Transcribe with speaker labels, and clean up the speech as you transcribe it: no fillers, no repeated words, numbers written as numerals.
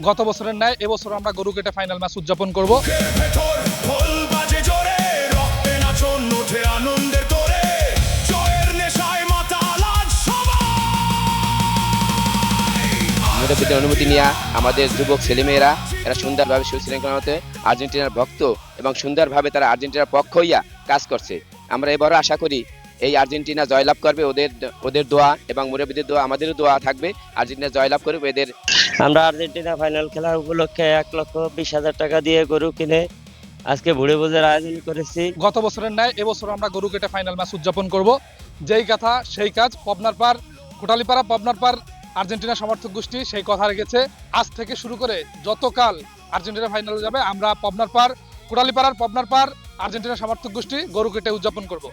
Speaker 1: গত বছরের ন্যায় এবছর আমরা গরু কেটে ফাইনাল ম্যাচ উদযাপন করব।
Speaker 2: মুরব্বীদের অনুমতি নিয়ে আমাদের যুবক ছেলেমেয়েরা এরা সুন্দরভাবে সুশৃঙ্খলাতে আর্জেন্টিনার ভক্ত এবং সুন্দরভাবে তারা আর্জেন্টিনার পক্ষ হইয়া কাজ করছে। আমরা এবারও আশা করি এই আর্জেন্টিনা জয়লাভ করবে। ওদের দোয়া এবং মুরব্বীদের দোয়া, আমাদেরও দোয়া থাকবে আর্জেন্টিনা জয়লাভ করবে। এদের
Speaker 3: আমরা আর্জেন্টিনা ফাইনাল খেলা উপলক্ষে 1,20,000 টাকা দিয়ে গরু কিনে আজকে ভুড়ি ভোজের আয়োজন করেছি।
Speaker 1: গত বছরের ন্যায় এবছর আমরা গরু কেটে ফাইনাল ম্যাচ উদযাপন করব। যেই কথা সেই কাজ, পাবনার পার কোটালীপাড়া পাবনার পার আর্জেন্টিনা সমর্থক গোষ্ঠী সেই কথা রেখেছে। আজ থেকে শুরু করে যতকাল আর্জেন্টিনা ফাইনালে যাবে আমরা পাবনার পার কোটালীপাড়ার পাবনার পার আর্জেন্টিনা সমর্থক গোষ্ঠী গরু কেটে উদযাপন করব।